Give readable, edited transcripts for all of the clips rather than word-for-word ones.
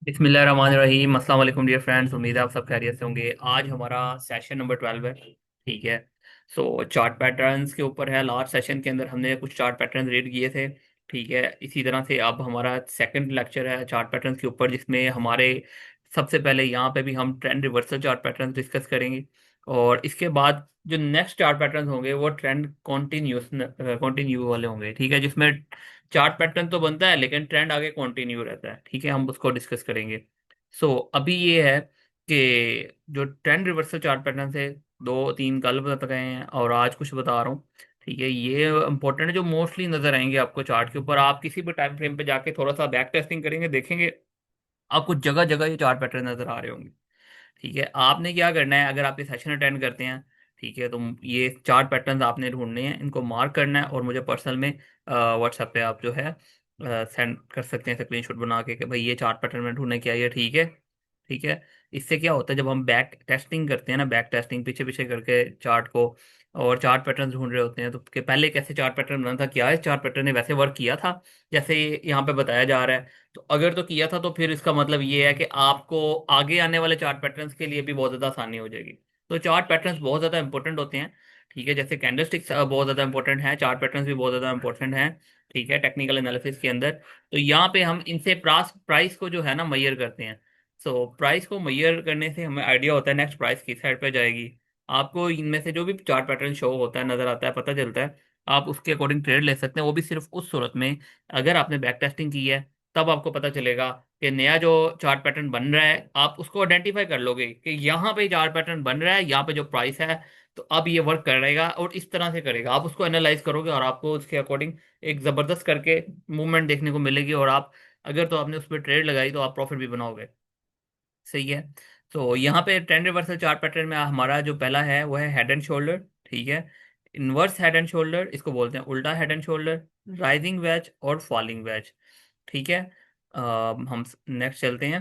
बिस्मिल्लाहिर्रहमानिर्रहीम। अस्सलाम वालेकुम डियर फ्रेंड्स, उम्मीद है आप सब खैरियत से होंगे। आज हमारा सेशन नंबर 12 है। ठीक है। सो चार्ट पैटर्न्स के ऊपर है। लास्ट सेशन के अंदर हमने कुछ चार्ट पैटर्न्स रीड किए थे। ठीक है। इसी तरह से अब हमारा सेकंड लेक्चर है चार्ट पैटर्न्स के ऊपर, जिसमें हमारे सबसे पहले यहाँ पे भी हम trend reversal chart patterns discuss करेंगे। और इसके बाद जो नेक्स्ट चार्ट पैटर्न्स होंगे वो ट्रेंड कॉन्टिन्यू वाले होंगे। ठीक है, जिसमें चार्ट पैटर्न तो बनता है लेकिन ट्रेंड आगे कंटिन्यू रहता है। ठीक है, हम उसको डिस्कस करेंगे। अभी ये है कि जो ट्रेंड रिवर्सल चार्ट पैटर्न से दो तीन कल बता गए हैं और आज कुछ बता रहा हूँ। ठीक है, ये इंपॉर्टेंट है, जो मोस्टली नजर आएंगे आपको चार्ट के ऊपर। आप किसी भी टाइम फ्रेम पे जाके थोड़ा सा बैक टेस्टिंग करेंगे, देखेंगे आपको जगह जगह ये चार्ट पैटर्न नजर आ रहे होंगे। ठीक है, आपने क्या करना है, अगर आप ये सेशन अटेंड करते हैं, ठीक है, तो ये चार्ट पैटर्न्स आपने ढूंढने हैं, इनको मार्क करना है और मुझे पर्सनल में व्हाट्सएप पे आप जो है सेंड कर सकते हैं स्क्रीनशॉट बना के कि भाई ये चार्ट पैटर्न में ढूंढने क्या है, ये ठीक है। ठीक है। इससे क्या होता है, जब हम बैक टेस्टिंग करते हैं ना, बैक टेस्टिंग पीछे पीछे करके चार्ट को और चार्ट पैटर्न ढूंढ रहे होते हैं, तो कि पहले कैसे चार्ट पैटर्न बना था, क्या इस चार्ट पैटर्न ने वैसे वर्क किया था जैसे यहाँ पे बताया जा रहा है। तो अगर तो किया था तो फिर इसका मतलब ये है कि आपको आगे आने वाले चार्ट पैटर्न्स के लिए भी बहुत ज़्यादा आसानी हो जाएगी। तो चार्ट पैटर्न्स बहुत ज़्यादा इंपॉर्टेंट होते हैं। ठीक है, जैसे कैंडलस्टिक्स बहुत ज़्यादा इंपॉर्टेंट है, चार्ट पैटर्न्स भी बहुत ज़्यादा इंपॉर्टेंट है। ठीक है, टेक्निकल एनालिसिस के अंदर। तो यहाँ पे हम इनसे प्राइस प्राइस को जो है ना मैयर करते हैं। प्राइस को मैयर करने से हमें आइडिया होता है नेक्स्ट प्राइस किस साइड पे जाएगी। आपको इनमें से जो भी चार्ट पैटर्न शो होता है, नज़र आता है, पता चलता है, आप उसके अकॉर्डिंग ट्रेड ले सकते हैं। वो भी सिर्फ उस सूरत में अगर आपने बैक टेस्टिंग की है, तब आपको पता चलेगा कि नया जो चार्ट पैटर्न बन रहा है, आप उसको आइडेंटिफाई कर लोगे कि यहाँ पे चार्ट पैटर्न बन रहा है, यहाँ पे जो प्राइस है, तो अब ये वर्क करेगा और इस तरह से करेगा। आप उसको एनालाइज करोगे और आपको उसके अकॉर्डिंग एक ज़बरदस्त करके मूवमेंट देखने को मिलेगी। और आप अगर तो आपने उस पर ट्रेड लगाई तो आप प्रॉफिट भी बनाओगे। सही है। तो यहाँ पे ट्रेंड रिवर्सल चार्ट पैटर्न में हमारा जो पहला है वो है हेड एंड शोल्डर। ठीक है। इनवर्स हेड एंड शोल्डर इसको बोलते हैं, उल्टा head and shoulder, rising veg और फॉलिंग वेज। ठीक है। हम नेक्स्ट चलते हैं।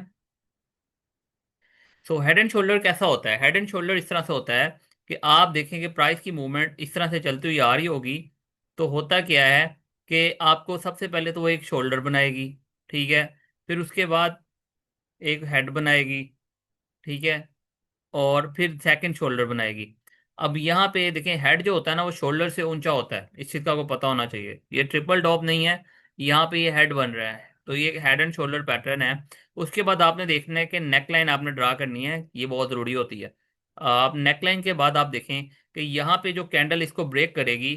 हेड एंड शोल्डर कैसा होता है? हेड एंड शोल्डर इस तरह से होता है कि आप देखेंगे प्राइस की मूवमेंट इस तरह से चलती हुई आ रही होगी। तो होता क्या है कि आपको सबसे पहले तो वो एक शोल्डर बनाएगी। ठीक है। फिर उसके बाद एक हेड बनाएगी। ठीक है। और फिर सेकंड शोल्डर बनाएगी। अब यहाँ पे देखें, हेड जो होता है ना वो शोल्डर से ऊंचा होता है, इस चीज़ का आपको पता होना चाहिए। ये ट्रिपल टॉप नहीं है, यहाँ पे ये हेड बन रहा है, तो ये हेड एंड शोल्डर पैटर्न है। उसके बाद आपने देखना है कि नेक लाइन आपने ड्रा करनी है, ये बहुत ज़रूरी होती है। आप नेक लाइन के बाद आप देखें कि यहाँ पे जो कैंडल इसको ब्रेक करेगी,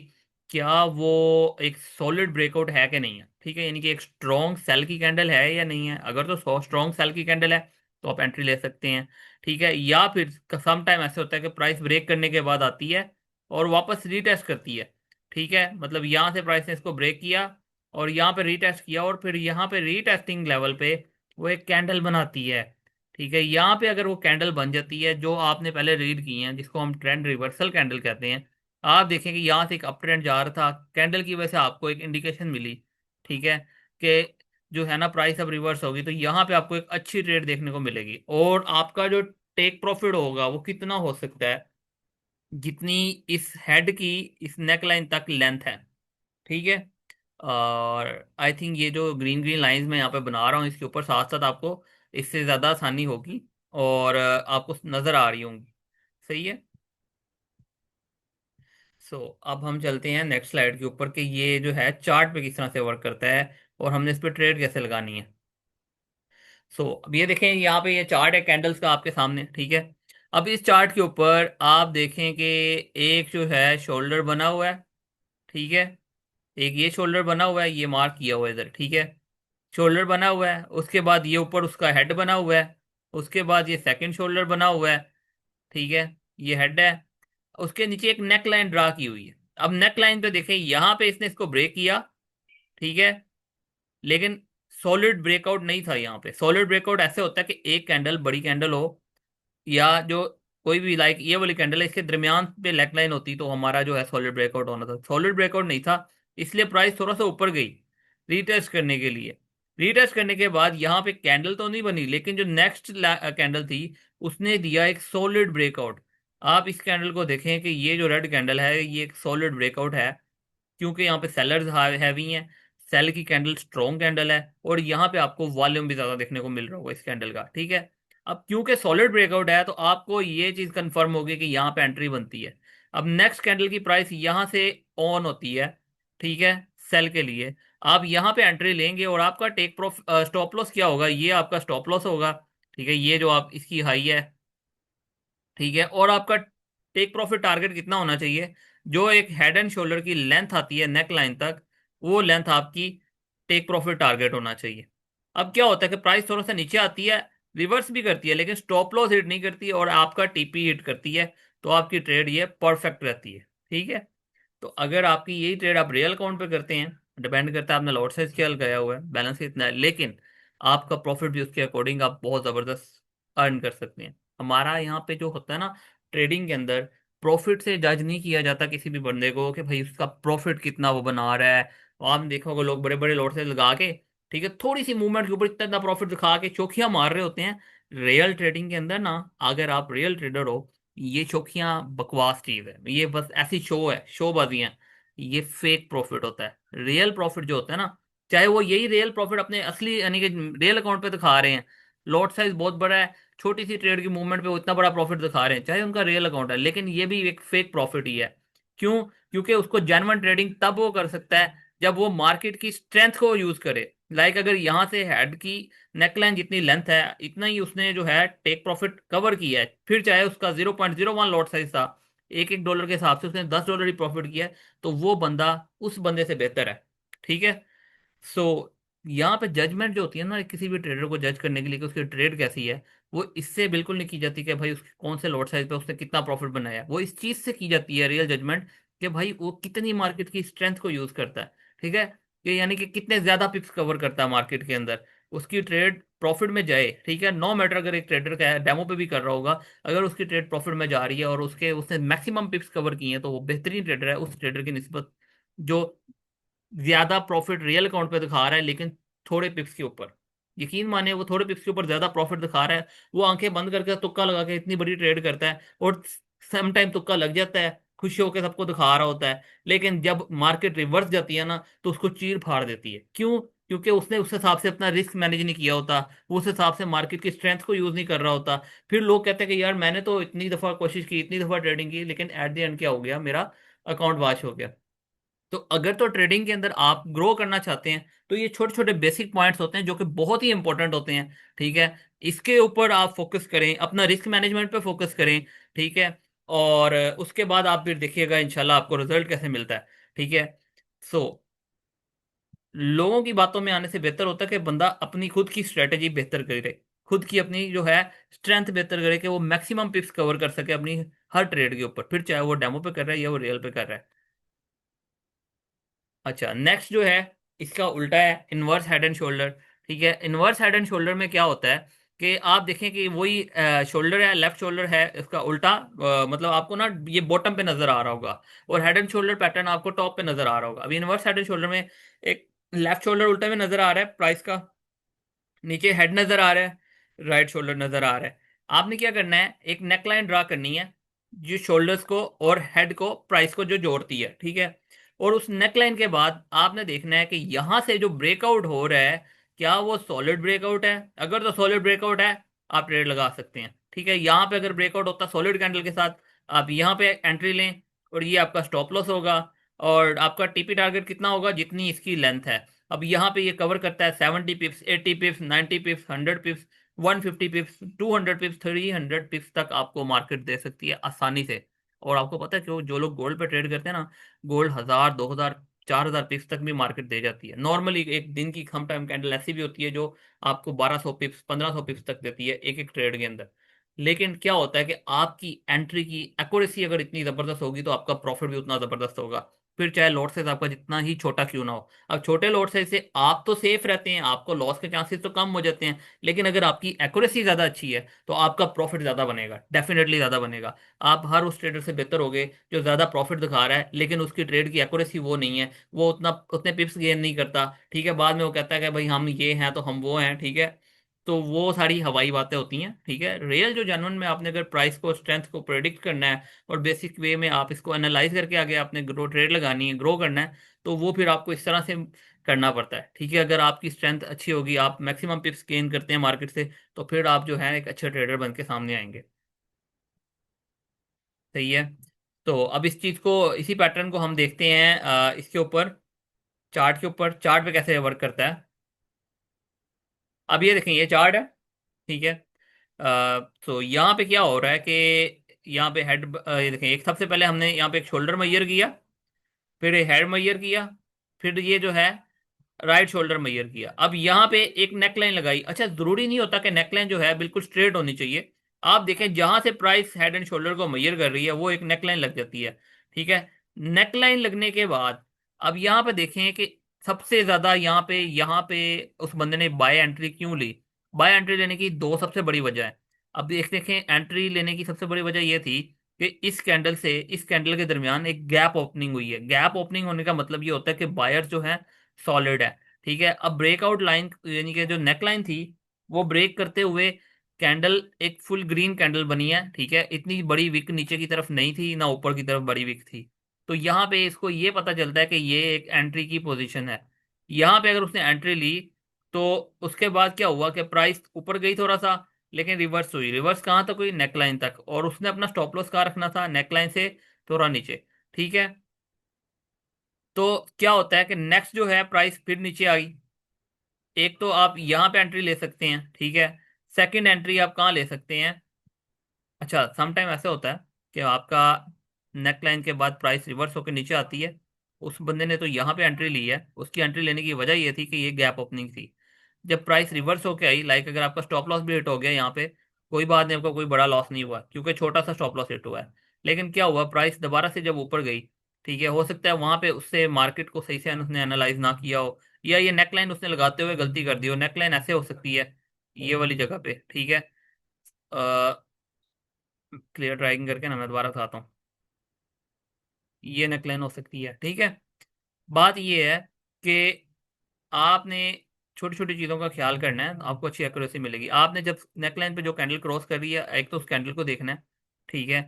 क्या वो एक सॉलिड ब्रेकआउट है कि नहीं है। ठीक है, यानी कि एक स्ट्रॉन्ग सेल की कैंडल है या नहीं है। अगर तो स्ट्रॉन्ग सेल की कैंडल है तो आप एंट्री ले सकते हैं। ठीक है, या फिर सम टाइम ऐसे होता है कि प्राइस ब्रेक करने के बाद आती है और वापस रीटेस्ट करती है। ठीक है, मतलब यहाँ से प्राइस ने इसको ब्रेक किया और यहाँ पे रीटेस्ट किया और फिर यहाँ पे रीटेस्टिंग लेवल पे वो एक कैंडल बनाती है। ठीक है, यहाँ पे अगर वो कैंडल बन जाती है जो आपने पहले रीड की है, जिसको हम ट्रेंड रिवर्सल कैंडल कहते हैं, आप देखेंगे यहाँ से एक अप ट्रेंड जा रहा था, कैंडल की वजह से आपको एक इंडिकेशन मिली। ठीक है, कि जो है ना प्राइस अब रिवर्स होगी, तो यहाँ पे आपको एक अच्छी ट्रेड देखने को मिलेगी। और आपका जो टेक प्रॉफिट होगा वो कितना हो सकता है, जितनी इस हेड की इस नेक लाइन तक लेंथ है। ठीक है। और आई थिंक ये जो ग्रीन ग्रीन लाइंस मैं यहाँ पे बना रहा हूँ, इसके ऊपर साथ साथ आपको इससे ज़्यादा आसानी होगी और आपको नज़र आ रही होंगी। सही है। अब हम चलते हैं नेक्स्ट स्लाइड के ऊपर कि ये जो है चार्ट पे किस तरह से वर्क करता है और हमने इस पर ट्रेड कैसे लगानी है। अब ये देखें, यहाँ पे ये चार्ट है कैंडल्स का आपके सामने। ठीक है। अब इस चार्ट के ऊपर आप देखें कि एक जो है शोल्डर बना हुआ है। ठीक है। एक ये शोल्डर बना हुआ है, ये मार्क किया हुआ है इधर। ठीक है, शोल्डर बना हुआ है। उसके बाद ये ऊपर उसका हेड बना हुआ है। उसके बाद ये सेकंड शोल्डर बना हुआ है। ठीक है, ये हेड है। उसके नीचे एक नेक लाइन ड्रा की हुई है। अब नेक लाइन पे देखें, यहाँ पे इसने इसको ब्रेक किया। ठीक है, लेकिन सॉलिड ब्रेकआउट नहीं था। यहाँ पे सॉलिड ब्रेकआउट ऐसे होता है कि एक कैंडल, बड़ी कैंडल हो, या जो कोई भी लाइक ये वाली कैंडल है, इसके दरमियान पे लेग लाइन होती, तो हमारा जो है सॉलिड ब्रेकआउट होना था। सॉलिड ब्रेकआउट नहीं था, इसलिए प्राइस थोड़ा सा ऊपर गई रीटेस्ट करने के लिए। रीटेस्ट करने के बाद यहाँ पे कैंडल तो नहीं बनी, लेकिन जो नेक्स्ट कैंडल थी उसने दिया एक सॉलिड ब्रेकआउट। आप इस कैंडल को देखें कि ये जो रेड कैंडल है ये एक सॉलिड ब्रेकआउट है, क्योंकि यहाँ पे सेलर्स हैवी हैं। सेल की कैंडल स्ट्रॉन्ग कैंडल है, और यहाँ पे आपको वॉल्यूम भी ज्यादा देखने को मिल रहा होगा इस कैंडल का, ठीक है। अब क्योंकि सॉलिड ब्रेकआउट है तो आपको ये चीज कंफर्म होगी कि यहाँ पे एंट्री बनती है। अब नेक्स्ट कैंडल की प्राइस यहाँ से ऑन होती है, ठीक है, सेल के लिए। आप यहाँ पे एंट्री लेंगे और आपका टेक स्टॉप लॉस क्या होगा, ये आपका स्टॉप लॉस होगा, ठीक है, ये जो आप इसकी हाई है, ठीक है। और आपका टेक प्रॉफिट टारगेट कितना होना चाहिए, जो एक हेड एंड शोल्डर की लेंथ आती है नेक लाइन तक, वो लेंथ आपकी टेक प्रॉफिट टारगेट होना चाहिए। अब क्या होता है कि प्राइस थोड़ा सा नीचे आती है, रिवर्स भी करती है, लेकिन स्टॉप लॉस हिट नहीं करती और आपका टीपी हिट करती है, तो आपकी ट्रेड ये परफेक्ट रहती है, ठीक है। तो अगर आपकी यही ट्रेड आप रियल अकाउंट पे करते हैं, डिपेंड करता है आपने लॉट साइज क्या लगाया हुआ है, बैलेंस कितना है, लेकिन आपका प्रॉफिट भी उसके अकॉर्डिंग आप बहुत जबरदस्त अर्न कर सकते हैं। हमारा यहाँ पे जो होता है ना, ट्रेडिंग के अंदर प्रॉफिट से जज नहीं किया जाता किसी भी बंदे को कि भाई उसका प्रॉफिट कितना वो बना रहा है। और आपने देखा होगा लोग बड़े बड़े लॉट साइज लगा के, ठीक है, थोड़ी सी मूवमेंट के ऊपर इतना इतना प्रॉफिट दिखा के चौखियां मार रहे होते हैं। रियल ट्रेडिंग के अंदर ना, अगर आप रियल ट्रेडर हो, ये चौखियां बकवास चीज है, ये बस ऐसी शो है, शोबाजियां। ये फेक प्रॉफिट होता है। रियल प्रॉफिट जो होता है ना, चाहे वो यही रियल प्रॉफिट अपने असली यानी कि रियल अकाउंट पे दिखा रहे हैं, लॉट साइज बहुत बड़ा है, छोटी सी ट्रेड की मूवमेंट पे वो इतना बड़ा प्रॉफिट दिखा रहे हैं, चाहे उनका रियल अकाउंट है, लेकिन ये भी एक फेक प्रॉफिट ही है। क्यों? क्योंकि उसको जेन्युइन ट्रेडिंग तब वो कर सकता है जब वो मार्केट की स्ट्रेंथ को यूज करे। लाइक अगर यहाँ से हेड की नेकलाइन जितनी लेंथ है, इतना ही उसने जो है टेक प्रॉफिट कवर किया है, फिर चाहे उसका 0.01 लॉट साइज था, एक एक डॉलर के हिसाब से उसने $10 ही प्रॉफिट किया है, तो वो बंदा उस बंदे से बेहतर है, ठीक है। सो यहाँ पे जजमेंट जो होती है ना, किसी भी ट्रेडर को जज करने के लिए कि उसकी ट्रेड कैसी है, वो इससे बिल्कुल नहीं की जाती कि भाई उसके कौन से लॉट साइज पे उसने कितना प्रॉफिट बनाया है। वो इस चीज से की जाती है रियल जजमेंट, कि भाई वो कितनी मार्केट की स्ट्रेंथ को यूज करता है, ठीक है, कि यानी कि कितने ज्यादा पिप्स कवर करता है मार्केट के अंदर, उसकी ट्रेड प्रॉफिट में जाए, ठीक है। नो मैटर अगर एक ट्रेडर का है, डेमो पे भी कर रहा होगा, अगर उसकी ट्रेड प्रॉफिट में जा रही है और उसने मैक्सिमम पिप्स कवर किए हैं, तो वो बेहतरीन ट्रेडर है उस ट्रेडर की निस्बत जो ज्यादा प्रॉफिट रियल अकाउंट पे दिखा रहा है, लेकिन थोड़े पिप्स के ऊपर। यकीन माने वो थोड़े पिप्स के ऊपर ज्यादा प्रॉफिट दिखा रहा है, वो आंखें बंद करके तुक्का लगा के इतनी बड़ी ट्रेड करता है, और सम टाइम तुक्का लग जाता है, खुशी होकर सबको दिखा रहा होता है, लेकिन जब मार्केट रिवर्स जाती है ना, तो उसको चीर फाड़ देती है। क्यों? क्योंकि उसने उस हिसाब से अपना रिस्क मैनेज नहीं किया होता, वो उस हिसाब से मार्केट की स्ट्रेंथ को यूज नहीं कर रहा होता। फिर लोग कहते हैं कि यार मैंने तो इतनी दफा कोशिश की, इतनी दफा ट्रेडिंग की, लेकिन एट द एंड क्या हो गया, मेरा अकाउंट वॉश हो गया। तो अगर तो ट्रेडिंग के अंदर आप ग्रो करना चाहते हैं, तो ये छोटे छोटे बेसिक पॉइंट्स होते हैं जो कि बहुत ही इंपॉर्टेंट होते हैं, ठीक है। इसके ऊपर आप फोकस करें, अपना रिस्क मैनेजमेंट पे फोकस करें, ठीक है। और उसके बाद आप फिर देखिएगा इंशाल्लाह आपको रिजल्ट कैसे मिलता है, ठीक है। सो लोगों की बातों में आने से बेहतर होता है कि बंदा अपनी खुद की स्ट्रेटेजी बेहतर करे, खुद की अपनी जो है स्ट्रेंथ बेहतर करे, कि वो मैक्सिमम पिप्स कवर कर सके अपनी हर ट्रेड के ऊपर, फिर चाहे वो डेमो पे कर रहा है या वो रियल पे कर रहा है। अच्छा, नेक्स्ट जो है इसका उल्टा है, इनवर्स हेड एंड शोल्डर, ठीक है। इनवर्स हेड एंड शोल्डर में क्या होता है कि आप देखें कि वही शोल्डर है, लेफ्ट शोल्डर है, इसका उल्टा मतलब आपको ना ये बॉटम पे नजर आ रहा होगा, और हेड एंड शोल्डर पैटर्न आपको टॉप पे नजर आ रहा होगा। अभी इनवर्स हेड एंड शोल्डर में एक लेफ्ट शोल्डर उल्टा में नजर आ रहा है प्राइस का, नीचे हेड नजर आ रहा है, राइट शोल्डर नजर आ रहा है। आपने क्या करना है, एक नेक लाइन ड्रा करनी है जो शोल्डर्स को और हेड को, प्राइस को जो जोड़ती है, ठीक है। और उस नेक लाइन के बाद आपने देखना है कि यहां से जो ब्रेकआउट हो रहा है, क्या वो सॉलिड ब्रेकआउट है। अगर तो सॉलिड ब्रेकआउट है, आप ट्रेड लगा सकते हैं, ठीक है। यहां पे अगर ब्रेकआउट होता सॉलिड कैंडल के साथ, आप यहां पे एंट्री लें, और ये आपका स्टॉप लॉस होगा, और आपका टीपी टारगेट कितना होगा, जितनी इसकी लेंथ है। अब यहाँ पे ये कवर करता है 70 पिप्स, 80 पिप्स, 90 पिप्स, 100 पिप्स, 150 पिप्स, 200 पिप्स, 300 पिप्स तक आपको मार्केट दे सकती है आसानी से। और आपको पता है कि जो लोग गोल्ड पे ट्रेड करते हैं ना, गोल्ड 1000, 2000, 4000 पिप्स तक भी मार्केट दे जाती है। नॉर्मली एक दिन की कम टाइम कैंडल ऐसी भी होती है जो आपको 1200 पिप्स, 1500 पिप्स तक देती है एक एक ट्रेड के अंदर। लेकिन क्या होता है कि आपकी एंट्री की एक्यूरेसी अगर इतनी जबरदस्त होगी, तो आपका प्रॉफिट भी उतना जबरदस्त होगा, फिर चाहे लॉट साइज आपका जितना ही छोटा क्यों ना हो। अब छोटे लॉट साइज से आप तो सेफ रहते हैं, आपको लॉस के चांसेस तो कम हो जाते हैं, लेकिन अगर आपकी एक्यूरेसी ज्यादा अच्छी है, तो आपका प्रॉफिट ज्यादा बनेगा, डेफिनेटली ज्यादा बनेगा। आप हर उस ट्रेडर से बेहतर होगे जो ज्यादा प्रॉफिट दिखा रहा है, लेकिन उसकी ट्रेड की एक्यूरेसी वो नहीं है, वो उतना उतने पिप्स गेन नहीं करता, ठीक है। बाद में वो कहता है कि भाई हम ये हैं तो हम वो हैं, ठीक है। तो वो सारी हवाई बातें होती हैं, ठीक है। रियल जो जेन्युइन में आपने अगर प्राइस को, स्ट्रेंथ को प्रेडिक्ट करना है, और बेसिक वे में आप इसको एनालाइज करके आगे आपने ग्रो ट्रेड लगानी है, ग्रो करना है, तो वो फिर आपको इस तरह से करना पड़ता है। ठीक है, अगर आपकी स्ट्रेंथ अच्छी होगी, आप मैक्सिमम पिप्स गेन करते हैं मार्केट से, तो फिर आप जो है एक अच्छे ट्रेडर बन के सामने आएंगे। सही है। तो अब इस चीज को, इसी पैटर्न को हम देखते हैं इसके ऊपर, चार्ट के ऊपर, चार्ट पे कैसे वर्क करता है। अब ये देखें, ये चार्ट है। ठीक है। तो यहाँ पे क्या हो रहा है कि यहाँ पे हेड, ये देखें, एक सबसे पहले हमने यहाँ पे एक शोल्डर मैयर किया, फिर हेड मैयर किया, फिर ये जो है राइट शोल्डर मैयर किया। अब यहाँ पे एक नेकलाइन लगाई। अच्छा, जरूरी नहीं होता कि नेकलाइन जो है बिल्कुल स्ट्रेट होनी चाहिए। आप देखें, जहां से प्राइस हेड एंड शोल्डर को मैयर कर रही है वो एक नेकलाइन लग जाती है। ठीक है। नेकलाइन लगने के बाद अब यहाँ पे देखें कि सबसे ज्यादा यहाँ पे उस बंदे ने बाय एंट्री क्यों ली। बाय एंट्री लेने की दो सबसे बड़ी वजह है। अब देखें, एंट्री लेने की सबसे बड़ी वजह ये थी कि इस कैंडल से इस कैंडल के दरमियान एक गैप ओपनिंग हुई है। गैप ओपनिंग होने का मतलब ये होता है कि बायर जो है सॉलिड है। ठीक है। अब ब्रेकआउट लाइन यानी कि जो नेक लाइन थी, वो ब्रेक करते हुए कैंडल एक फुल ग्रीन कैंडल बनी है। ठीक है, इतनी बड़ी विक नीचे की तरफ नहीं थी ना ऊपर की तरफ बड़ी विक थी। तो यहाँ पे इसको ये पता चलता है कि ये एक एंट्री की पोजीशन है। यहाँ पे अगर उसने एंट्री ली, तो उसके बाद क्या हुआ कि प्राइस ऊपर गई थोड़ा सा, लेकिन रिवर्स हुई। रिवर्स कहाँ तक हुई? नेकलाइन तक। और उसने अपना स्टॉप लॉस कहाँ रखना था? नेकलाइन से थोड़ा नीचे। ठीक है। तो क्या होता है कि नेक्स्ट जो है प्राइस फिर नीचे आई। एक तो आप यहाँ पे एंट्री ले सकते हैं। ठीक है। सेकंड एंट्री आप कहाँ ले सकते हैं? अच्छा, सम टाइम ऐसा होता है कि आपका नेक लाइन के बाद प्राइस रिवर्स होकर नीचे आती है। उस बंदे ने तो यहाँ पे एंट्री ली है, उसकी एंट्री लेने की वजह ये थी कि ये गैप ओपनिंग थी। जब प्राइस रिवर्स होके आई, लाइक अगर आपका स्टॉप लॉस भी हिट हो गया यहाँ पे, कोई बात नहीं, आपका कोई बड़ा लॉस नहीं हुआ क्योंकि छोटा सा स्टॉप लॉस हिट हुआ है। लेकिन क्या हुआ, प्राइस दोबारा से जब ऊपर गई, ठीक है, हो सकता है वहां पे उससे मार्केट को सही से उसने एनालाइज ना किया हो, या ये नेकलाइन उसने लगाते हुए गलती कर दी हो। नेकलाइन ऐसे हो सकती है, ये वाली जगह पे। ठीक है। क्लियर ड्राइविंग करके ना मैं दोबारा बताता हूँ। ये नेकलाइन हो सकती है। ठीक है। बात ये है कि आपने छोटी छोटी चीज़ों का ख्याल करना है, आपको अच्छी एक्यूरेसी मिलेगी। आपने जब नेकलाइन पे जो कैंडल क्रॉस कर रही है, एक तो उस कैंडल को देखना है। ठीक है।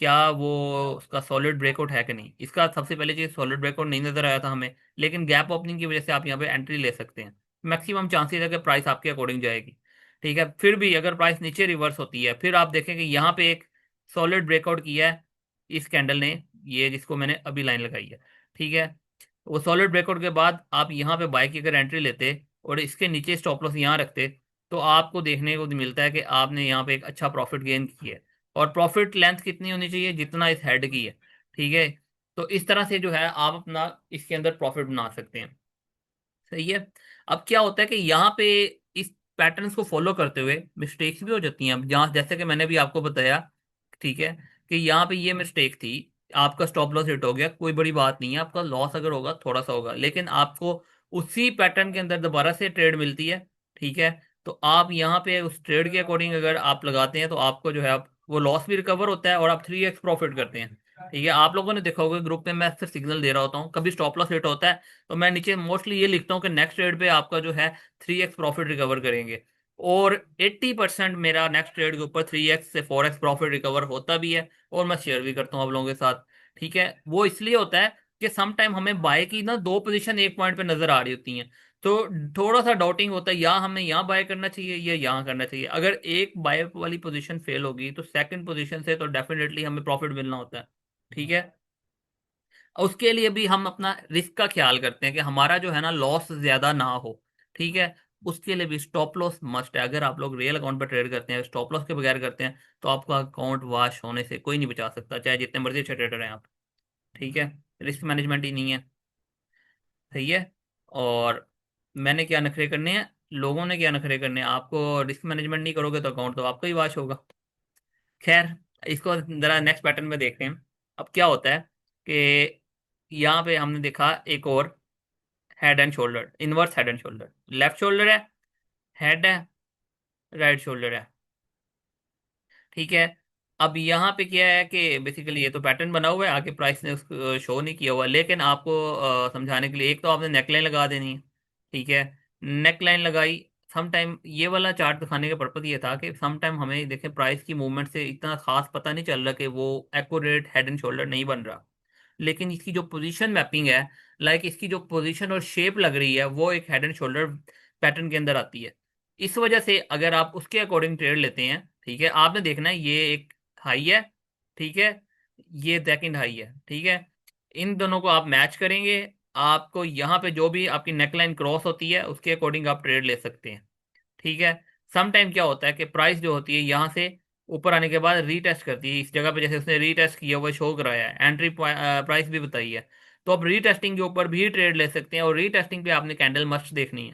क्या वो उसका सॉलिड ब्रेकआउट है कि नहीं? इसका सबसे पहले चीज़, सॉलिड ब्रेकआउट नहीं नजर आया था हमें, लेकिन गैप ओपनिंग की वजह से आप यहाँ पे एंट्री ले सकते हैं। मैक्सिमम चांसेस है कि प्राइस आपके अकॉर्डिंग जाएगी। ठीक है। फिर भी अगर प्राइस नीचे रिवर्स होती है, फिर आप देखें कि यहाँ पे एक सॉलिड ब्रेकआउट किया है इस कैंडल ने, ये जिसको मैंने अभी लाइन लगाई है। ठीक है। वो सॉलिड ब्रेकआउट के बाद आप यहाँ पे बाय की अगर एंट्री लेते और इसके नीचे स्टॉप लॉस यहाँ रखते, तो आपको देखने को मिलता है कि आपने यहाँ पे एक अच्छा प्रॉफिट गेन किया है। और प्रॉफिट लेंथ कितनी होनी चाहिए? जितना इस हेड की है। ठीक है। तो इस तरह से जो है आप अपना इसके अंदर प्रॉफिट बना सकते हैं। सही है। अब क्या होता है कि यहाँ पे इस पैटर्न्स को फॉलो करते हुए मिस्टेक्स भी हो जाती हैं। अब जहाँ, जैसे कि मैंने भी आपको बताया, ठीक है, कि यहाँ पे ये मिस्टेक थी, आपका स्टॉप लॉस हिट हो गया, कोई बड़ी बात नहीं है, आपका लॉस अगर होगा थोड़ा सा होगा, लेकिन आपको उसी पैटर्न के अंदर दोबारा से ट्रेड मिलती है। ठीक है। तो आप यहाँ पे उस ट्रेड के अकॉर्डिंग अगर आप लगाते हैं, तो आपको जो है आप वो लॉस भी रिकवर होता है और आप 3x प्रॉफिट करते हैं। ठीक है। आप लोगों ने देखा होगा ग्रुप में मैं अक्सर सिग्नल दे रहा होता हूँ, कभी स्टॉप लॉस हिट होता है तो मैं नीचे मोस्टली ये लिखता हूँ कि नेक्स्ट ट्रेड पे आपका जो है 3x प्रॉफिट रिकवर करेंगे। और 80% मेरा नेक्स्ट ट्रेड के ऊपर 3x से 4x प्रॉफिट रिकवर होता भी है, और मैं शेयर भी करता हूँ आप लोगों के साथ। ठीक है। वो इसलिए होता है कि सम टाइम हमें बाय की ना दो पोजीशन एक पॉइंट पे नजर आ रही होती हैं, तो थोड़ा सा डाउटिंग होता है, या हमें यहाँ बाय करना चाहिए या यहाँ करना चाहिए। अगर एक बाय वाली पोजीशन फेल होगी, तो सेकंड पोजीशन से तो डेफिनेटली हमें प्रॉफिट मिलना होता है। ठीक है। उसके लिए भी हम अपना रिस्क का ख्याल करते हैं कि हमारा जो है ना लॉस ज्यादा ना हो। ठीक है। उसके लिए भी स्टॉप लॉस मस्ट है। अगर आप लोग रियल अकाउंट पर ट्रेड करते हैं, स्टॉप लॉस के बगैर करते हैं, तो आपका अकाउंट वाश होने से कोई नहीं बचा सकता, चाहे जितने मर्जी अच्छे ट्रेडर हैं आप। ठीक है। रिस्क मैनेजमेंट ही नहीं है। सही है। और मैंने क्या नखरे करने हैं, लोगों ने क्या नखरे करने हैं, आपको रिस्क मैनेजमेंट नहीं करोगे तो अकाउंट तो आपका ही वाश होगा। खैर, इसको जरा नेक्स्ट पैटर्न में देखते हैं। अब क्या होता है कि यहाँ पे हमने देखा एक और head and shoulder, inverse head and shoulder. Left shoulder है, हेड है, राइट शोल्डर है। ठीक है। अब यहाँ पे क्या है कि बेसिकली ये तो पैटर्न बना हुआ है, आगे प्राइस ने उसको शो नहीं किया हुआ, लेकिन आपको समझाने के लिए एक तो आपने नेकलाइन लगा देनी है। ठीक है। नेकलाइन लगाई। सम टाइम ये वाला चार्ट दिखाने का पर्पज ये था कि सम टाइम हमें देखें प्राइस की मूवमेंट से इतना खास पता नहीं चल रहा कि वो एक्यूरेट हेड एंड शोल्डर नहीं बन रहा, लेकिन इसकी जो पोजीशन मैपिंग है, लाइक इसकी जो पोजीशन और शेप लग रही है वो एक हेड एंड शोल्डर पैटर्न के अंदर आती है। इस वजह से अगर आप उसके अकॉर्डिंग ट्रेड लेते हैं, ठीक है, आपने देखना है ये एक हाई है, ठीक है, ये सेकंड हाई है, ठीक है, इन दोनों को आप मैच करेंगे, आपको यहाँ पे जो भी आपकी नेकलाइन क्रॉस होती है उसके अकॉर्डिंग आप ट्रेड ले सकते हैं, ठीक है। सम टाइम क्या होता है कि प्राइस जो होती है यहाँ से ऊपर आने के बाद रीटेस्ट करती है, इस जगह पे जैसे उसने रीटेस्ट किया हुआ शो कराया है, एंट्री प्राइस भी बताई है, तो आप रीटेस्टिंग के ऊपर भी ट्रेड ले सकते हैं, और रीटेस्टिंग पे आपने कैंडल मस्ट देखनी है,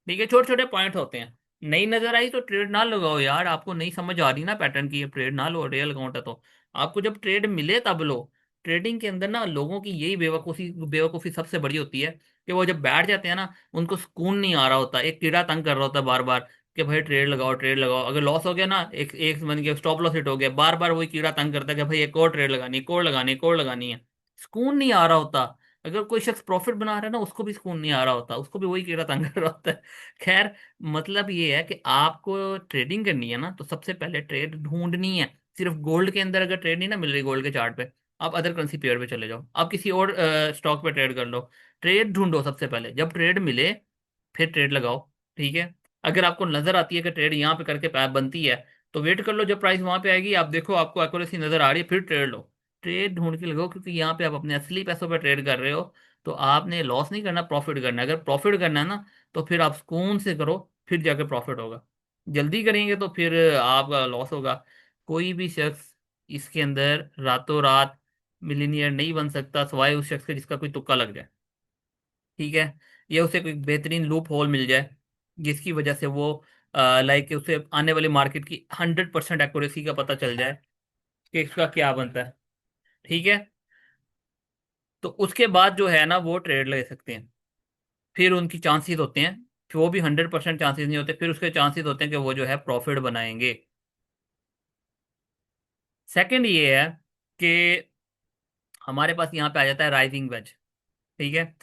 ठीक है। छोटे छोटे पॉइंट होते हैं। नई नजर आई तो ट्रेड ना लगाओ यार, आपको नहीं समझ आ रही ना पैटर्न की, ट्रेड ना लो, रियल अकाउंट है तो। आपको जब ट्रेड मिले तब लो। ट्रेडिंग के अंदर ना लोगों की यही बेवकूफ़ी बेवकूफ़ी सबसे बड़ी होती है कि वो जब बैठ जाते हैं ना, उनको सुकून नहीं आ रहा होता, एक कीड़ा तंग कर रहा होता है बार बार कि भाई ट्रेड लगाओ ट्रेड लगाओ, अगर लॉस हो गया ना, एक एक बन गया, स्टॉप लॉस हिट हो गया, बार बार वही कीड़ा तंग करता है कि भाई एक और ट्रेड लगानी, एक और लगानी, एक और लगानी है। सुकून नहीं आ रहा होता। अगर कोई शख्स प्रॉफिट बना रहा है ना, उसको भी सुकून नहीं आ रहा होता, उसको भी वही कीड़ा तंग कर रहा होता है। खैर, मतलब ये है कि आपको ट्रेडिंग करनी है ना, तो सबसे पहले ट्रेड ढूंढनी है। सिर्फ गोल्ड के अंदर अगर ट्रेड नहीं ना मिल रही गोल्ड के चार्ट पे, आप अदर करेंसी पेयर पे चले जाओ, आप किसी और स्टॉक पे ट्रेड कर लो। ट्रेड ढूंढो सबसे पहले, जब ट्रेड मिले फिर ट्रेड लगाओ, ठीक है। अगर आपको नजर आती है कि ट्रेड यहाँ पे करके बनती है, तो वेट कर लो, जब प्राइस वहां पे आएगी आप देखो आपको एक्यूरेसी नजर आ रही है, फिर ट्रेड लो। ट्रेड ढूंढ के लगाओ, क्योंकि यहाँ पे आप अपने असली पैसों पे ट्रेड कर रहे हो, तो आपने लॉस नहीं करना, प्रॉफिट करना है। अगर प्रॉफिट करना है ना, तो फिर आप सुकून से करो, फिर जाके प्रॉफिट होगा। जल्दी करेंगे तो फिर आपका लॉस होगा। कोई भी शख्स इसके अंदर रातों रात मिलीनियर नहीं बन सकता, सिवाय उस शख्स के जिसका कोई तुक्का लग जाए, ठीक है, या उसे कोई बेहतरीन लूप होल मिल जाए, जिसकी वजह से वो लाइक उसे आने वाली मार्केट की 100% एक्यूरेसी का पता चल जाए कि इसका क्या बनता है, ठीक है। तो उसके बाद जो है ना वो ट्रेड ले सकते हैं। फिर उनकी चांसेस होते हैं, फिर वो भी 100% चांसेस नहीं होते, फिर उसके चांसेस होते हैं कि वो जो है प्रॉफिट बनाएंगे। सेकंड ये है कि हमारे पास यहाँ पे आ जाता है राइजिंग वेज, ठीक है।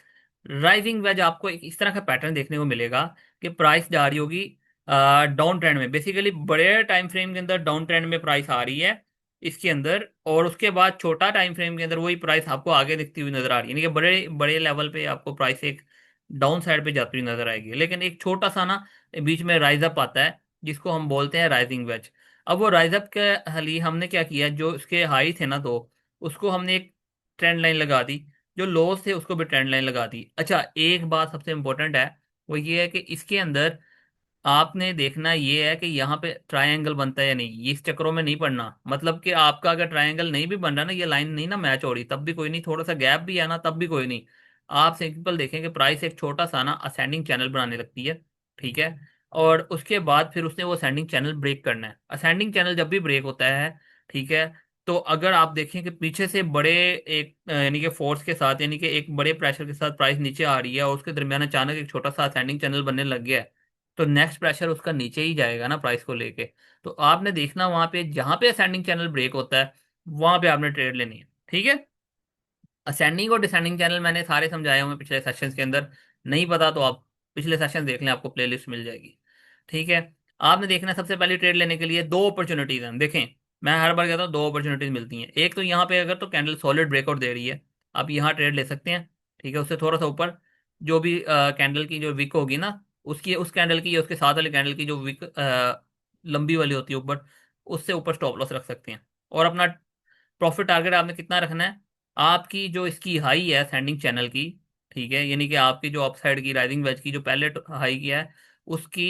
राइजिंग वेज आपको एक इस तरह का पैटर्न देखने को मिलेगा कि प्राइस जा रही होगी डाउन ट्रेंड में, बेसिकली बड़े टाइम फ्रेम के अंदर डाउन ट्रेंड में प्राइस आ रही है इसके अंदर, और उसके बाद छोटा टाइम फ्रेम के अंदर वही प्राइस आपको आगे दिखती हुई नजर आ रही है, यानी कि बड़े बड़े लेवल पे आपको प्राइस एक डाउन साइड पे जाती हुई नजर आएगी, लेकिन एक छोटा सा ना बीच में राइज अप आता है, जिसको हम बोलते हैं राइजिंग वेज। अब वो राइज अप के लिए हमने क्या किया, जो उसके हाई थे ना दो, उसको हमने एक ट्रेंड लाइन लगा दी, जो लॉस थे उसको भी ट्रेंड लाइन लगा दी। अच्छा, एक बात सबसे इंपॉर्टेंट है, वो ये है कि इसके अंदर आपने देखना ये है कि यहाँ पे ट्रायंगल बनता है या नहीं, ये इस चक्करों में नहीं पड़ना। मतलब कि आपका अगर ट्रायंगल नहीं भी बन रहा ना, ये लाइन नहीं ना मैच हो रही, तब भी कोई नहीं, थोड़ा सा गैप भी है ना तब भी कोई नहीं। आप सिंपल देखें कि प्राइस एक छोटा सा ना असेंडिंग चैनल बनाने लगती है, ठीक है, और उसके बाद फिर उसने वो असेंडिंग चैनल ब्रेक करना है। असेंडिंग चैनल जब भी ब्रेक होता है, ठीक है, तो अगर आप देखें कि पीछे से बड़े एक यानी कि फोर्स के साथ, यानी कि एक बड़े प्रेशर के साथ प्राइस नीचे आ रही है, और उसके दरमियान अचानक एक छोटा सा असेंडिंग चैनल बनने लग गया है, तो नेक्स्ट प्रेशर उसका नीचे ही जाएगा ना प्राइस को लेके। तो आपने देखना वहां पे जहां पे असेंडिंग चैनल ब्रेक होता है, वहां पे आपने ट्रेड लेनी है, ठीक है। असेंडिंग और डिसेंडिंग चैनल मैंने सारे समझाए हुए हैं पिछले सेशंस के अंदर, नहीं पता तो आप पिछले सेशन देख लें, आपको प्लेलिस्ट मिल जाएगी, ठीक है। आपने देखना है सबसे पहले ट्रेड लेने के लिए दो अपॉर्चुनिटीज हैं, देखें, मैं हर बार कहता हूँ दो अपॉर्चुनिटीज मिलती हैं। एक तो यहाँ पे अगर तो कैंडल सॉलिड ब्रेकआउट दे रही है, आप यहाँ ट्रेड ले सकते हैं, ठीक है, उससे थोड़ा सा ऊपर जो भी कैंडल की जो विक होगी ना, उसकी उस कैंडल की या उसके साथ वाले कैंडल की जो विक लंबी वाली होती है ऊपर, उससे ऊपर स्टॉप लॉस रख सकते हैं। और अपना प्रॉफिट टारगेट आपने कितना रखना है, आपकी जो इसकी हाई है सेंडिंग चैनल की, ठीक है, यानी कि आपकी जो अपसाइड की राइजिंग वेज की जो पहले हाई किया है, उसकी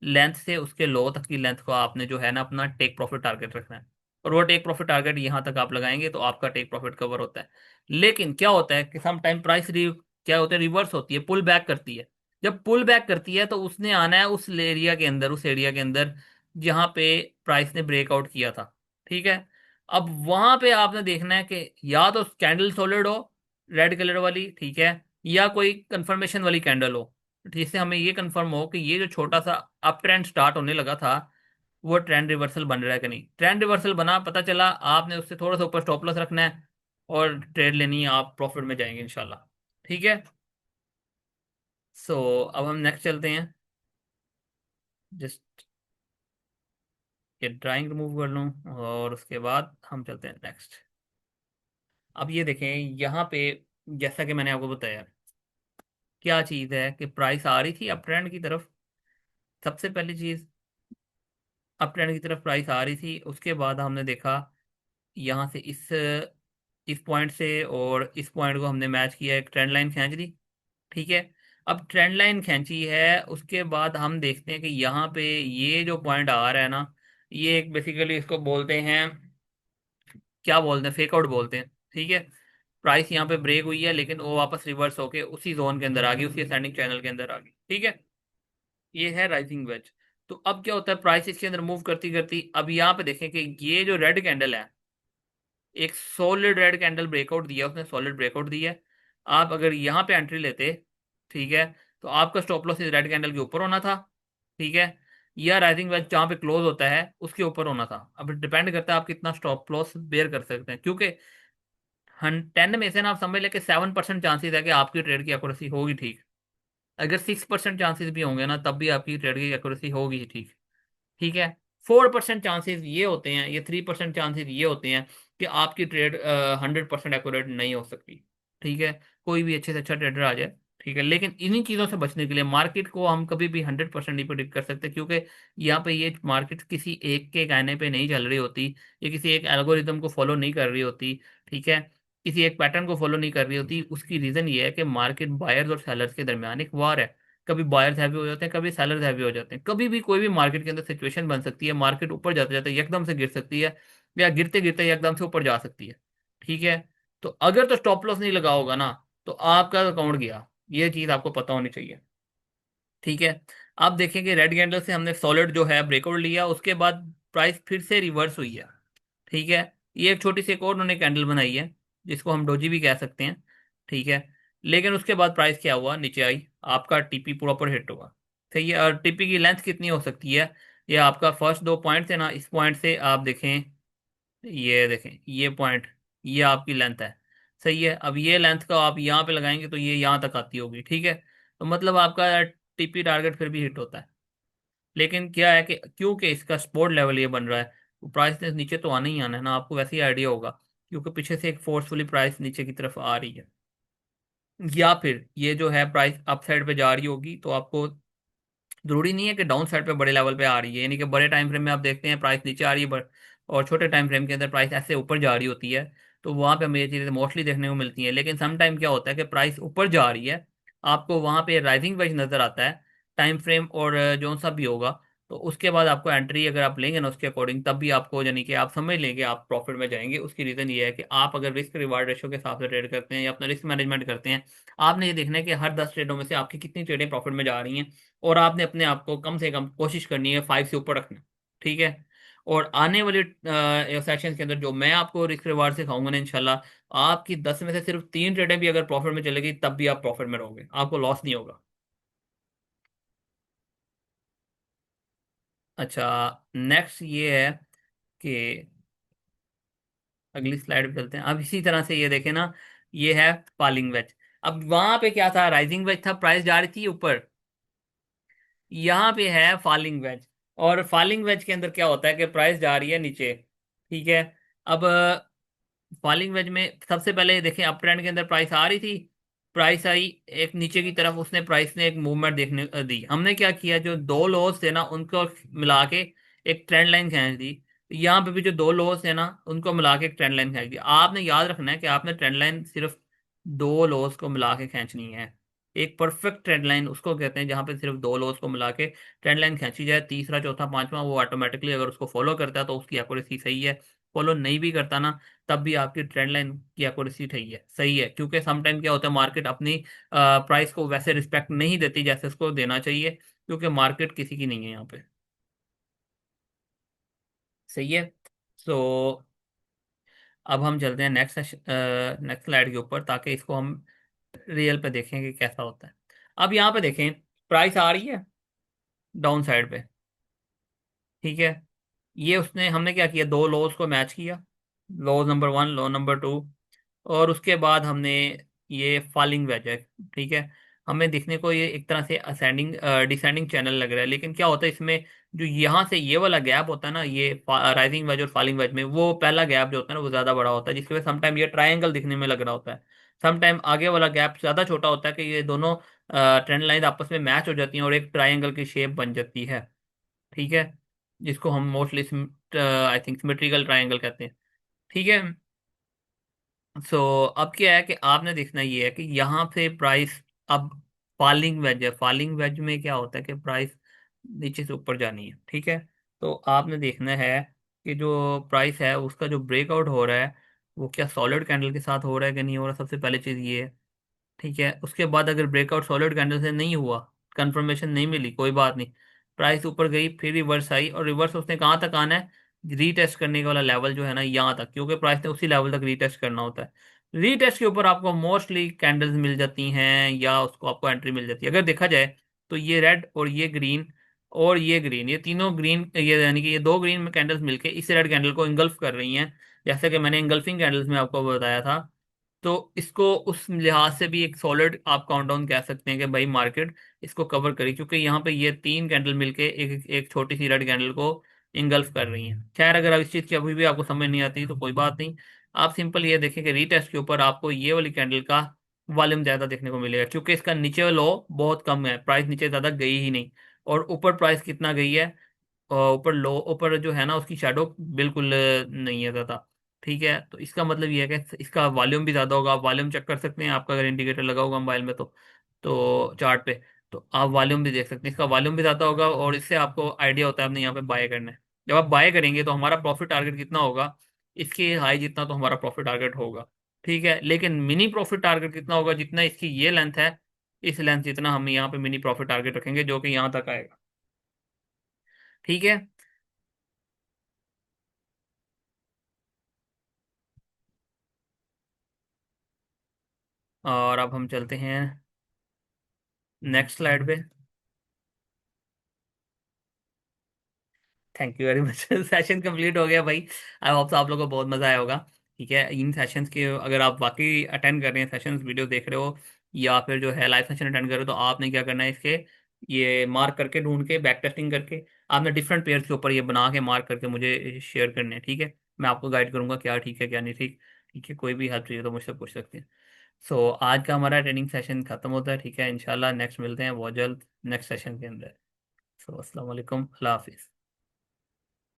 लेंथ से उसके लो तक की लेंथ को आपने जो है ना अपना टेक प्रॉफिट टारगेट रखना है। और वो टेक प्रॉफिट टारगेट यहाँ तक आप लगाएंगे तो आपका टेक प्रॉफिट कवर होता है। लेकिन क्या होता है कि सम टाइम प्राइस क्या होता है, रिवर्स होती है, पुल बैक करती है। जब पुल बैक करती है तो उसने आना है उस एरिया के अंदर, उस एरिया के अंदर जहाँ पे प्राइस ने ब्रेकआउट किया था, ठीक है। अब वहां पे आपने देखना है कि या तो कैंडल सॉलिड हो, रेड कलर वाली, ठीक है, या कोई कंफर्मेशन वाली कैंडल हो, जिससे हमें ये कंफर्म हो कि ये जो छोटा सा अप ट्रेंड स्टार्ट होने लगा था, वो ट्रेंड रिवर्सल बन रहा है कि नहीं। ट्रेंड रिवर्सल बना, पता चला, आपने उससे थोड़ा सा ऊपर स्टॉप लॉस रखना है और ट्रेड लेनी है, आप प्रॉफिट में जाएंगे इंशाल्लाह, ठीक है। सो अब हम नेक्स्ट चलते हैं। जस्ट ये ड्राइंग रिमूव कर लूँ, और उसके बाद हम चलते हैं नेक्स्ट। अब ये देखें यहाँ पे, जैसा कि मैंने आपको बताया, क्या चीज है कि प्राइस आ रही थी अप ट्रेंड की तरफ। सबसे पहली चीज, अप ट्रेंड की तरफ प्राइस आ रही थी, उसके बाद हमने देखा यहाँ से इस पॉइंट से और इस पॉइंट को हमने मैच किया, एक ट्रेंड लाइन खींच दी। ठीक है। अब ट्रेंड लाइन खींची है, उसके बाद हम देखते हैं कि यहाँ पे ये जो पॉइंट आ रहा है ना, ये एक बेसिकली इसको बोलते हैं, क्या बोलते हैं, फेक आउट बोलते हैं। ठीक है। प्राइस यहाँ पे ब्रेक हुई है, लेकिन वो वापस रिवर्स होके उसी जोन के अंदर आ गई, उसी असेंडिंग चैनल के अंदर आ गई। ठीक है। ये है राइजिंग वेज। तो अब क्या होता है, प्राइस इसके अंदर मूव करती करती, अब यहाँ पे देखें कि ये जो रेड कैंडल है, एक सॉलिड रेड कैंडल ब्रेकआउट दिया उसने, सॉलिड ब्रेकआउट दिया है। आप अगर यहाँ पे एंट्री लेते, ठीक है, तो आपका स्टॉप लॉस इस रेड कैंडल के ऊपर होना था। ठीक है। या राइजिंग वेज जहाँ पे क्लोज होता है उसके ऊपर होना था। अब डिपेंड करता है आप कितना स्टॉप लॉस बेयर कर सकते हैं, क्योंकि 10 में से ना आप समझ लें कि 7% चांसेस है कि आपकी ट्रेड की एक्यूरेसी होगी ठीक। अगर 6% चांसेस भी होंगे ना, तब भी आपकी ट्रेड की एक्यूरेसी होगी ठीक। ठीक है। 4% चांसेस ये होते हैं, ये 3% चांसेस ये होते हैं कि आपकी ट्रेड 100% एक्यूरेट नहीं हो सकती। ठीक है। कोई भी अच्छे से अच्छा ट्रेडर आ जाए। ठीक है। लेकिन इन्हीं चीज़ों से बचने के लिए मार्केट को हम कभी भी 100% नहीं प्रिडिक्ट कर सकते, क्योंकि यहाँ पे ये मार्केट किसी एक के कहने पे नहीं चल रही होती, ये किसी एक एल्गोरिदम को फॉलो नहीं कर रही होती। ठीक है। किसी एक पैटर्न को फॉलो नहीं कर रही होती। उसकी रीज़न ये है कि मार्केट बायर्स और सेलर्स के दरमियान एक वार है। कभी बायर्स हैवी हो जाते हैं, कभी सेलर्स हैवी हो जाते हैं, कभी भी कोई भी मार्केट के अंदर सिचुएशन बन सकती है, मार्केट ऊपर जाते जाते एकदम से गिर सकती है, या गिरते गिरते एकदम से ऊपर जा सकती है। ठीक है। तो अगर तो स्टॉप लॉस नहीं लगा होगा ना, तो आपका अकाउंट गया। ये चीज आपको पता होनी चाहिए। ठीक है। आप देखेंगे रेड कैंडल से हमने सॉलिड जो है ब्रेकआउट लिया, उसके बाद प्राइस फिर से रिवर्स हुई है। ठीक है। ये एक छोटी सी एक और उन्होंने कैंडल बनाई है, जिसको हम डोजी भी कह सकते हैं। ठीक है। लेकिन उसके बाद प्राइस क्या हुआ, नीचे आई, आपका टीपी प्रॉपर हिट हुआ। सही है। और टीपी की लेंथ कितनी हो सकती है, ये आपका फर्स्ट दो पॉइंट थे ना, इस पॉइंट से आप देखें, ये देखें ये पॉइंट, ये आपकी लेंथ है। सही है। अब ये लेंथ का आप यहाँ पे लगाएंगे तो ये यहाँ तक आती होगी। ठीक है। तो मतलब आपका टीपी टारगेट फिर भी हिट होता है। लेकिन क्या है कि क्योंकि इसका सपोर्ट लेवल ये बन रहा है, तो प्राइस ने नीचे तो आना ही आना है ना, आपको वैसे ही आइडिया होगा, क्योंकि पीछे से एक फोर्सफुली प्राइस नीचे की तरफ आ रही है। या फिर ये जो है प्राइस अप साइड पे जा रही होगी, तो आपको जरूरी नहीं है कि डाउन साइड पे बड़े लेवल पे आ रही है, यानी कि बड़े टाइम फ्रेम में आप देखते हैं प्राइस नीचे आ रही है, और छोटे टाइम फ्रेम के अंदर प्राइस ऐसे ऊपर जा रही होती है। तो वहां पे हमें ये चीज़ें मोस्टली देखने को मिलती हैं। लेकिन सम टाइम क्या होता है कि प्राइस ऊपर जा रही है, आपको वहां पे राइजिंग वेज नजर आता है, टाइम फ्रेम और जो सा भी होगा, तो उसके बाद आपको एंट्री अगर आप लेंगे ना उसके अकॉर्डिंग, तब भी आपको यानी कि आप समझ लेंगे आप प्रॉफिट में जाएंगे। उसकी रीजन ये है कि आप अगर रिस्क रिवार्ड रेशो के हिसाब से ट्रेड करते हैं या अपना रिस्क मैनेजमेंट करते हैं, आपने ये देखना है कि हर 10 ट्रेडों में से आपकी कितनी ट्रेडें प्रॉफिट में जा रही हैं, और आपने अपने आप को कम से कम कोशिश करनी है 5 से ऊपर रखना। ठीक है। और आने वाले सेशंस के अंदर जो मैं आपको रिस्क रिवार्ड सिखाऊंगा ना, इंशाल्लाह आपकी 10 में से सिर्फ 3 ट्रेडें भी अगर प्रॉफिट में चलेगी, तब भी आप प्रॉफिट में रहोगे, आपको लॉस नहीं होगा। अच्छा, नेक्स्ट ये है कि अगली स्लाइड पे चलते हैं। अब इसी तरह से ये देखें ना, ये है फॉलिंग वेज। अब वहां पे क्या था, राइजिंग वेज था, प्राइस जा रही थी ऊपर। यहाँ पे है फॉलिंग वेज। और फॉलिंग वेज के अंदर क्या होता है कि प्राइस जा रही है नीचे। ठीक है। अब फॉलिंग वेज में सबसे पहले देखें, अप ट्रेंड के अंदर प्राइस आ रही थी, प्राइस आई एक नीचे की तरफ, उसने प्राइस ने एक मूवमेंट देखने दी। हमने क्या किया, जो दो लॉस थे ना उनको मिला के एक ट्रेंड लाइन खींच दी। यहाँ पे भी जो दो लॉस है ना, उनको मिला के एक ट्रेंड लाइन खींच दी। आपने याद रखना है कि आपने ट्रेंड लाइन सिर्फ दो लॉस को मिला के खींचनी है। एक परफेक्ट ट्रेंड लाइन उसको कहते हैं जहां पे सिर्फ दो लॉस को मिला के ट्रेंड लाइन खींची जाए, तीसरा चौथा पांचवा वो ऑटोमेटिकली अगर उसको फॉलो करता है तो उसकी एक्यूरेसी सही है। फॉलो नहीं भी करता ना, तब भी आपकी ट्रेंड लाइन की एक्यूरेसी सही है, क्योंकि समटाइम क्या होता है, मार्केट अपनी प्राइस को वैसे रिस्पेक्ट नहीं देती जैसे उसको देना चाहिए, क्योंकि मार्केट किसी की नहीं है यहाँ पे। सही है। सो अब हम चलते हैं नेक्स्ट स्लाइड के ऊपर, ताकि इसको हम रियल पे देखें कि कैसा होता है। अब यहाँ पे देखें, प्राइस आ रही है डाउन साइड पे। ठीक है। ये उसने हमने क्या किया, दो लोज को मैच किया, लो नंबर 1, लो नंबर 2, और उसके बाद हमने ये फॉलिंग वेज है। ठीक है। हमें दिखने को ये एक तरह से असेंडिंग डिसेंडिंग चैनल लग रहा है, लेकिन क्या होता है इसमें, जो यहाँ से ये वाला गैप होता है ना, ये राइजिंग वेज और फॉलिंग वेज में, वो पहला गैप जो होता है ना वो ज्यादा बड़ा होता है, जिसकी वजह समटाइम ये ट्रायंगल दिखने में लग रहा होता है। समटाइम आगे वाला गैप ज्यादा छोटा होता है कि ये दोनों ट्रेंड लाइन आपस में मैच हो जाती हैं और एक ट्रायंगल की शेप बन जाती है। ठीक है, जिसको हम mostly I think symmetrical triangle कहते हैं। ठीक है। सो अब क्या है कि आपने देखना ये है कि यहाँ पे प्राइस अब फॉलिंग वेज है। फॉलिंग वेज में क्या होता है कि प्राइस नीचे से ऊपर जानी है। ठीक है, तो आपने देखना है कि जो प्राइस है उसका जो ब्रेकआउट हो रहा है वो क्या सॉलिड कैंडल के साथ हो रहा है कि नहीं हो रहा, सबसे पहले चीज़ ये है। ठीक है, उसके बाद अगर ब्रेकआउट सॉलिड कैंडल से नहीं हुआ, कंफर्मेशन नहीं मिली, कोई बात नहीं, प्राइस ऊपर गई फिर रिवर्स आई, और रिवर्स उसने कहाँ तक आना है, रीटेस्ट करने वाला लेवल जो है ना यहाँ तक, क्योंकि प्राइस ने उसी लेवल तक रीटेस्ट करना होता है। रीटेस्ट के ऊपर आपको मोस्टली कैंडल्स मिल जाती हैं या उसको आपको एंट्री मिल जाती है। अगर देखा जाए तो ये रेड और ये ग्रीन और ये ग्रीन, ये तीनों ग्रीन, ये यानी कि ये दो ग्रीन कैंडल्स मिलके इस रेड कैंडल को इंगल्फ कर रही हैं। जैसे कि मैंने इंगल्फिंग कैंडल्स में आपको बताया था। तो इसको उस लिहाज से भी एक सॉलिड आप काउंटडाउन कह सकते हैं कि भाई मार्केट इसको कवर करी, क्योंकि यहाँ पे ये तीन कैंडल मिलके एक एक छोटी सी रेड कैंडल को इंगल्फ कर रही हैं। खैर, अगर अब इस चीज़ की अभी भी आपको समझ नहीं आती तो कोई बात नहीं, आप सिंपल ये देखें कि रीटेस्ट के ऊपर आपको ये वाली कैंडल का वॉल्यूम ज़्यादा देखने को मिलेगा, क्योंकि इसका नीचे लो बहुत कम है, प्राइस नीचे ज़्यादा गई ही नहीं। और ऊपर प्राइस कितना गई है, ऊपर लो, ऊपर जो है ना उसकी शेडो बिल्कुल नहीं है ज़्यादा। ठीक है, तो इसका मतलब ये है कि इसका वॉल्यूम भी ज़्यादा होगा। आप वॉल्यूम चेक कर सकते हैं, आपका अगर इंडिकेटर लगा होगा मोबाइल में तो चार्ट पे, तो आप वॉल्यूम भी देख सकते हैं, इसका वॉल्यूम भी ज़्यादा होगा और इससे आपको आइडिया होता है आपने यहाँ पे बाय करना है। जब आप बाय करेंगे तो हमारा प्रॉफिट टारगेट कितना होगा, इसके हाई जितना तो हमारा प्रॉफिट टारगेट होगा। ठीक है, लेकिन मिनी प्रॉफिट टारगेट कितना होगा, जितना इसकी ये लेंथ है, इस लेंथ जितना हम यहाँ पे मिनी प्रॉफिट टारगेट रखेंगे, जो कि यहाँ तक आएगा। ठीक है, और अब हम चलते हैं नेक्स्ट स्लाइड पे। Thank you very much. Session complete हो गया भाई। आई होप आप लोगों को बहुत मजा आया होगा। ठीक है, इन सेशंस के अगर आप वाकई अटेंड कर रहे हैं, सेशंस वीडियो देख रहे हो या फिर जो है लाइव सेशन अटेंड कर रहे हो, तो आपने क्या करना है, इसके ये मार्क करके ढूंढ के बैक टेस्टिंग करके आपने डिफरेंट पेयर्स के ऊपर ये बना के मार्क करके मुझे शेयर करने हैं। ठीक है, मैं आपको गाइड करूंगा क्या ठीक है क्या नहीं ठीक। ठीक है, कोई भी हेल्प चाहिए तो मुझसे पूछ सकते हैं। सो आज का हमारा ट्रेनिंग सेशन खत्म होता है। ठीक है, इंशाल्लाह नेक्स्ट मिलते हैं बहुत जल्द नेक्स्ट सेशन के अंदर। सो अस्सलाम वालेकुम, अल्लाह हाफिज़।